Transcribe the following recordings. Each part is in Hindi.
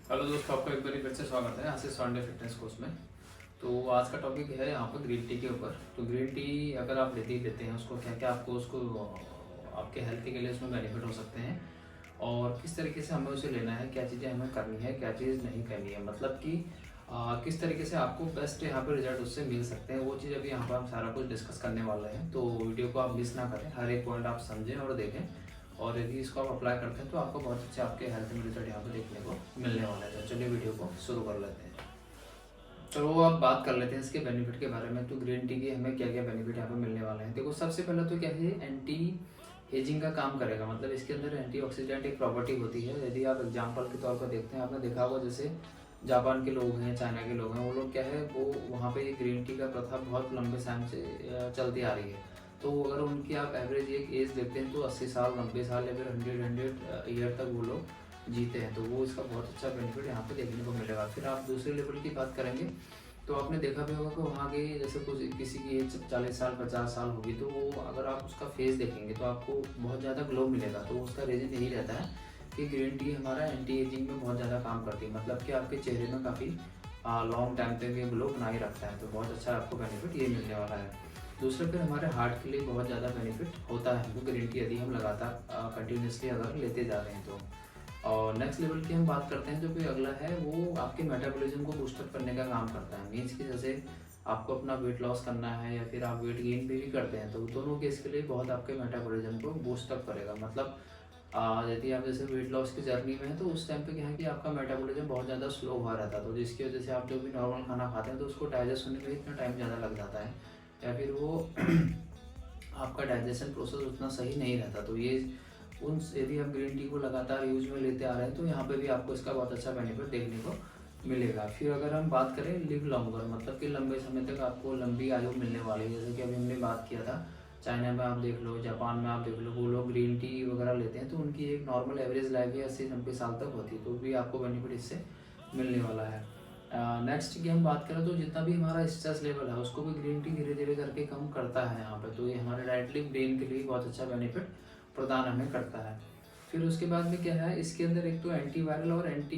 हेलो दोस्तों, आपका एक बार फिर से स्वागत है आशीष वांडे फिटनेस कोर्स में। तो आज का टॉपिक है यहाँ पर ग्रीन टी के ऊपर। तो ग्रीन टी अगर आप लेते हैं उसको क्या क्या आपको उसको आपके हेल्थ के लिए उसमें बेनिफिट हो सकते हैं और किस तरीके से हमें उसे लेना है, क्या चीज़ें हमें करनी है, क्या चीज़ नहीं करनी है, मतलब कि किस तरीके से आपको बेस्ट यहाँ पर रिजल्ट उससे मिल सकते हैं, वो चीज़ अभी यहाँ पर हम सारा कुछ डिस्कस करने वाले हैं। तो वीडियो को आप मिस ना करें, हर एक पॉइंट आप समझें और देखें, और यदि इसको आप अप्लाई करते हैं तो आपको बहुत अच्छे आपके हेल्थ में रिजल्ट यहाँ पे देखने को मिलने वाला है। तो चलिए वीडियो को शुरू कर लेते हैं। चलो अब बात कर लेते हैं इसके बेनिफिट के बारे में। तो ग्रीन टी के हमें क्या क्या बेनिफिट यहाँ पे मिलने वाले हैं। देखो, सबसे पहले तो क्या है, एंटी एजिंग का काम करेगा। मतलब इसके अंदर एंटीऑक्सीडेंट एक प्रॉपर्टी होती है। यदि आप एग्जाम्पल के तौर पर देखते हैं, आपने देखा होगा जैसे जापान के लोग हैं, चाइना के लोग हैं, वो लोग क्या है, वो वहाँ पे ग्रीन टी का प्रथा बहुत लंबे टाइम से चलती आ रही है। तो अगर उनकी आप एवरेज एक एज देखते हैं तो 80 साल, 90 साल या फिर 100 ईयर तक वो लोग जीते हैं। तो वो इसका बहुत अच्छा बेनिफिट यहाँ पे देखने को मिलेगा। फिर आप दूसरे लेवल की बात करेंगे तो आपने देखा भी होगा कि वहाँ के जैसे कुछ किसी की एज 40 साल, 50 साल होगी, तो वो अगर आप उसका फेस देखेंगे तो आपको बहुत ज़्यादा ग्लो मिलेगा। तो उसका रीज़न यही रहता है कि ग्रीन टी हमारा एंटी एजिंग में बहुत ज़्यादा काम करती है। मतलब कि आपके चेहरे में काफ़ी लॉन्ग टाइम तक ये ग्लो बनाए रखता है। तो बहुत अच्छा आपको बेनिफिट ये मिलने वाला है। दूसरा, फिर हमारे हार्ट के लिए बहुत ज़्यादा बेनिफिट होता है हमको ग्रीन टी यदि हम लगातार कंटिन्यूसली अगर लेते जा रहे हैं तो। और नेक्स्ट लेवल की हम बात करते हैं, जो कि अगला है वो आपके मेटाबॉलिज्म को बूस्टअप करने का काम करता है। मीन्स कि जैसे आपको अपना वेट लॉस करना है या फिर आप वेट गेन भी करते हैं, तो दोनों केस के लिए बहुत आपके मेटाबॉलिज्म को बूस्टअप करेगा। मतलब यदि आप जैसे वेट लॉस की जर्नी में हैं तो उस टाइम पे क्या है कि आपका मेटाबॉलिज्म बहुत ज़्यादा स्लो हुआ रहता है, तो जिसकी वजह से आप जो भी नॉर्मल खाना खाते हैं तो उसको डाइजेस्ट होने में इतना टाइम ज़्यादा लग जाता है, या फिर वो आपका डाइजेशन प्रोसेस उतना सही नहीं रहता। तो ये उन यदि आप ग्रीन टी को लगातार यूज में लेते आ रहे हैं तो यहाँ पे भी आपको इसका बहुत अच्छा बेनिफिट देखने को मिलेगा। फिर अगर हम बात करें लिव लॉन्गर, मतलब कि लंबे समय तक आपको लंबी आयु मिलने वाली है। जैसे कि अभी हमने बात किया था, चाइना में आप देख लो, जापान में आप देख लो, वो लोग ग्रीन टी वगैरह लेते हैं तो उनकी एक नॉर्मल एवरेज लाइफ ही 80-90 साल तक होती है। तो भी आपको बेनिफिट इससे मिलने वाला है। नेक्स्ट की हम बात करें तो जितना भी हमारा स्ट्रेस लेवल है उसको भी ग्रीन टी धीरे धीरे करके कम करता है यहाँ पे। तो ये हमारे डायरेक्टली ब्रेन के लिए बहुत अच्छा बेनिफिट प्रदान हमें करता है। फिर उसके बाद में क्या है, इसके अंदर एक तो एंटीवायरल और एंटी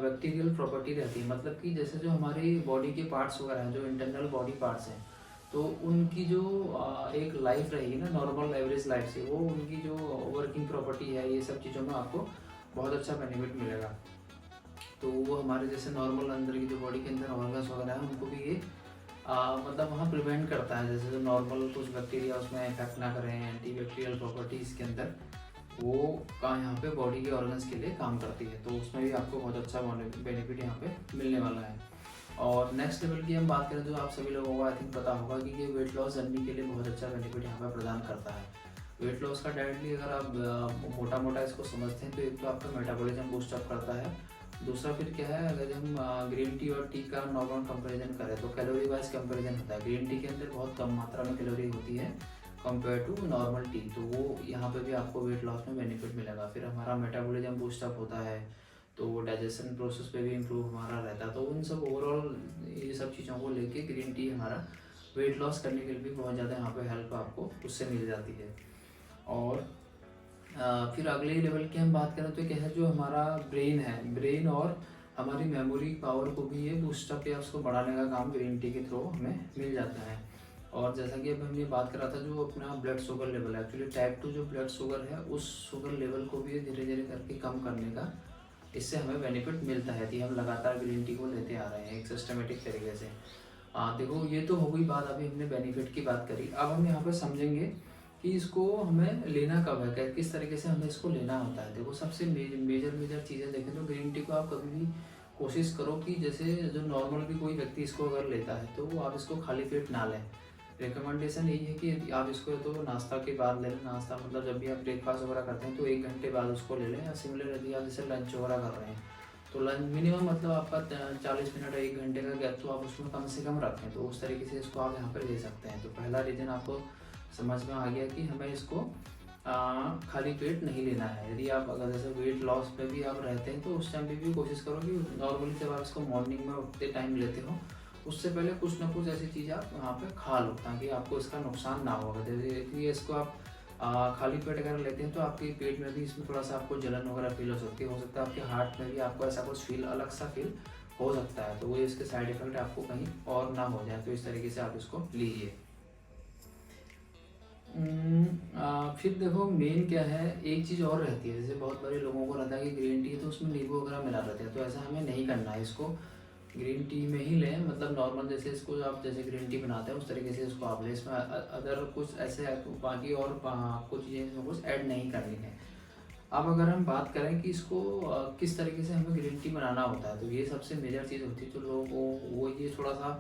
बैक्टीरियल प्रॉपर्टी रहती है। मतलब कि जैसे जो हमारी बॉडी के पार्ट्स वगैरह हैं, जो इंटरनल बॉडी पार्ट्स हैं, तो उनकी जो एक लाइफ रहेगी ना नॉर्मल एवरेज लाइफ से, वो उनकी जो वर्किंग प्रॉपर्टी है, ये सब चीज़ों में आपको बहुत अच्छा बेनिफिट मिलेगा। तो वो हमारे जैसे नॉर्मल अंदर की जो बॉडी के अंदर ऑर्गन्स वगैरह हैं उनको भी ये मतलब वहाँ प्रिवेंट करता है। जैसे जो नॉर्मल कुछ बैक्टीरिया उसमें इफेक्ट ना करें, एंटी बैक्टीरियल प्रॉपर्टी इसके अंदर वो का यहाँ पे बॉडी के ऑर्गन्स के लिए काम करती है। तो उसमें भी आपको बहुत अच्छा बेनिफिट यहाँ पे मिलने वाला है। और नेक्स्ट लेवल की हम बात करें तो आप सभी लोगों को आई थिंक पता होगा कि ये वेट लॉस जर्नी के लिए बहुत अच्छा बेनिफिट यहाँ पे प्रदान करता है। वेट लॉस का डायरेक्टली अगर आप मोटा मोटा इसको समझते हैं तो एक तो आपका मेटाबॉलिज्म बूस्टअप करता है। दूसरा फिर क्या है, अगर हम ग्रीन टी और टी का नॉर्मल कंपैरिजन करें तो कैलोरी वाइज कंपैरिजन होता है। ग्रीन टी के अंदर बहुत कम मात्रा में कैलोरी होती है कंपेयर टू नॉर्मल टी, तो वो यहाँ पे भी आपको वेट लॉस में बेनिफिट मिलेगा। फिर हमारा मेटाबॉलिज्म बूस्टअप होता है तो डाइजेशन प्रोसेस पे भी इम्प्रूव हमारा रहता है। तो उन सब ओवरऑल ये सब चीज़ों को लेके ग्रीन टी हमारा वेट लॉस करने के लिए भी बहुत ज़्यादा यहाँ पे हेल्प आपको उससे मिल जाती है। और फिर अगले लेवल की हम बात करें तो क्या है, जो हमारा ब्रेन है, ब्रेन और हमारी मेमोरी पावर को भी ये बूस्टअप या उसको बढ़ाने का काम ग्रीन टी के थ्रू हमें मिल जाता है। और जैसा कि अब हमने बात करा था, जो अपना ब्लड शुगर लेवल है, एक्चुअली टाइप 2 जो ब्लड शुगर है उस शुगर लेवल को भी धीरे धीरे करके कम करने का इससे हमें बेनिफिट मिलता है यदि हम लगातार ग्रीन टी को लेते आ रहे हैं एक सिस्टमेटिक तरीके से। देखो, ये तो हो गई बात, अभी हमने बेनिफिट की बात करी। अब हम यहाँ पर समझेंगे कि इसको हमें लेना कब है, किस तरीके से हमें इसको लेना होता है। देखो, सबसे मेजर चीज़ें देखें तो ग्रीन टी को आप कभी भी कोशिश करो कि जैसे जो नॉर्मल भी कोई व्यक्ति इसको अगर लेता है तो आप इसको खाली पेट ना लें। रिकमेंडेशन यही है कि यदि आप इसको तो नाश्ता के बाद ले लें। नाश्ता मतलब जब भी आप ब्रेकफास्ट वगैरह करते हैं तो 1 घंटे बाद उसको ले लें। या सिमिलर यदि आप जैसे लंच वगैरह कर रहे हैं तो लंच मिनिमम मतलब आपका 40 मिनट या 1 घंटे का गैप तो आप उसमें कम से कम रखें। तो उस तरीके से इसको आप यहाँ पर ले सकते हैं। तो पहला रीज़न आपको समझ में आ गया कि हमें इसको खाली पेट नहीं लेना है। यदि आप अगर जैसे वेट लॉस पे भी आप रहते हैं तो उस टाइम पे भी कोशिश करो कि नॉर्मली जब आप इसको मॉर्निंग में उठते टाइम लेते हो उससे पहले कुछ ना कुछ ऐसी चीज़ आप वहाँ पे खा लो ताकि आपको इसका नुकसान ना हो। जैसे इसको आप खाली पेट अगर लेते हैं तो आपके पेट में भी इसमें थोड़ा सा आपको जलन वगैरह फील हो सकती है। हो सकता है आपके हार्ट में भी आपको ऐसा कुछ फील, अलग सा फील हो सकता है। तो वो इसके साइड इफेक्ट आपको कहीं और ना हो जाए, तो इस तरीके से आप इसको लीजिए। फिर देखो मेन क्या है, एक चीज़ और रहती है, जैसे बहुत बड़े लोगों को रहता है कि ग्रीन टी है तो उसमें नींबू वगैरह मिला रहता है, तो ऐसा हमें नहीं करना है। इसको ग्रीन टी में ही लें, मतलब नॉर्मल जैसे इसको आप जैसे ग्रीन टी बनाते हैं उस तरीके से इसको आप लें। इसमें अदर कुछ ऐसे बाकी और आपको चीज़ें इसमें कुछ ऐड नहीं करनी है। अब अगर हम बात करें कि इसको किस तरीके से हमें ग्रीन टी बनाना होता है, तो ये सबसे मेजर चीज़ होती है। तो लोगों को वो ये थोड़ा सा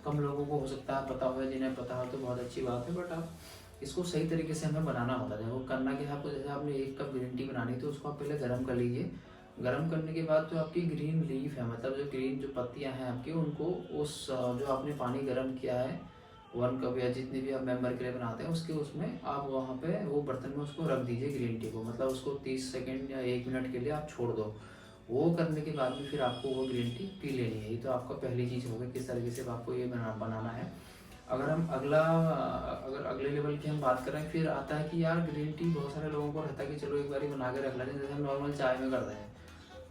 कम लोगों को हो सकता है पता हो, जिन्हें पता हो तो बहुत अच्छी बात है, बट आप इसको सही तरीके से हमें बनाना होता है। वो करना क्या है आपको, जैसे आपने 1 कप ग्रीन टी बनानी तो उसको आप पहले गर्म कर लीजिए। गर्म करने के बाद जो आपकी ग्रीन लीफ है, मतलब जो ग्रीन जो पत्तियां हैं आपकी, उनको उस जो आपने पानी गर्म किया है 1 कप या जितने भी आप मेंबर के लिए बनाते हैं उसके, उसमें आप वहाँ पे वो बर्तन में उसको रख दीजिए ग्रीन टी को, मतलब उसको 30 सेकेंड या 1 मिनट के लिए आप छोड़ दो। वो करने के बाद भी फिर आपको वो ग्रीन टी पी लेनी है। ये तो आपका पहली चीज़ होगी किस तरीके से आपको ये बनाना है। अगर हम अगर अगले लेवल की हम बात करें, फिर आता है कि यार ग्रीन टी बहुत सारे लोगों को रहता है कि चलो एक बार ही बना के रख लेते हैं, जैसे हम नॉर्मल चाय में करते हैं,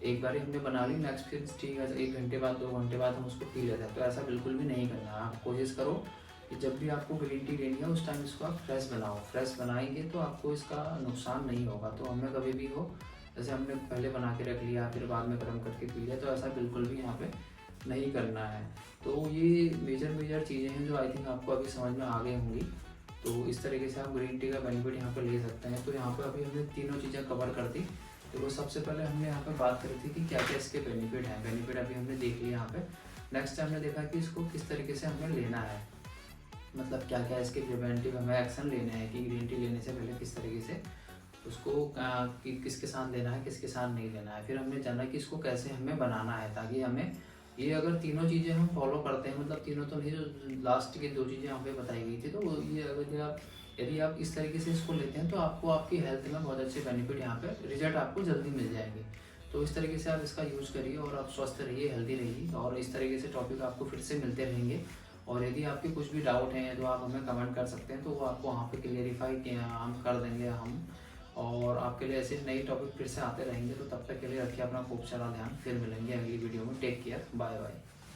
एक बार ही हमने बना ली, नेक्स्ट फिर ठीक है 1 घंटे बाद 2 घंटे बाद हम उसको पी लेते हैं। तो ऐसा बिल्कुल भी नहीं करना है। आप कोशिश करो कि जब भी आपको ग्रीन टी लेनी है उस टाइम इसको आप फ्रेश बनाओ। फ्रेश बनाएंगे तो आपको इसका नुकसान नहीं होगा। तो हमें कभी भी हो, जैसे हमने पहले बना के रख लिया फिर बाद में गर्म करके पी लिया, तो ऐसा बिल्कुल भी यहाँ पे नहीं करना है। तो ये मेजर चीज़ें हैं जो आई थिंक आपको अभी समझ में आ गई होंगी। तो इस तरीके से आप ग्रीन टी का बेनिफिट यहाँ पे ले सकते हैं। तो यहाँ पे अभी हमने तीनों चीज़ें कवर कर दी। तो वो सबसे पहले हमने यहाँ पे बात करी थी कि क्या क्या इसके बेनिफिट हैं। बेनिफिट अभी हमने देख लिया यहाँ पे। नेक्स्ट हमने देखा कि इसको किस तरीके से हमें लेना है, मतलब क्या क्या इसके प्रिवेंटिव हमें एक्शन लेने हैं कि ग्रीन टी लेने से पहले किस तरीके से उसको किसके साथ लेना है, किसके साथ नहीं लेना है। फिर हमने जाना कि इसको कैसे हमें बनाना है, ताकि हमें ये अगर तीनों चीज़ें हम फॉलो करते हैं, मतलब तीनों तो नहीं, जो लास्ट की 2 चीज़ें यहाँ पे बताई गई थी, तो वो ये अगर यदि आप इस तरीके से इसको लेते हैं तो आपको आपकी हेल्थ में बहुत अच्छे बेनिफिट, यहाँ पे रिजल्ट आपको जल्दी मिल जाएंगे। तो इस तरीके से आप इसका यूज़ करिए और आप स्वस्थ रहिए, हेल्दी रहिए। और इस तरीके से टॉपिक आपको फिर से मिलते रहेंगे। और यदि आपके कुछ भी डाउट हैं तो आप हमें कमेंट कर सकते हैं, तो वो आपको वहाँ पे क्लियरिफाई हम कर देंगे हम। और आपके लिए ऐसे नए टॉपिक फिर से आते रहेंगे। तो तब तक के लिए रखिए अपना खूब सारा ध्यान। फिर मिलेंगे अगली वीडियो में। Take care, bye bye.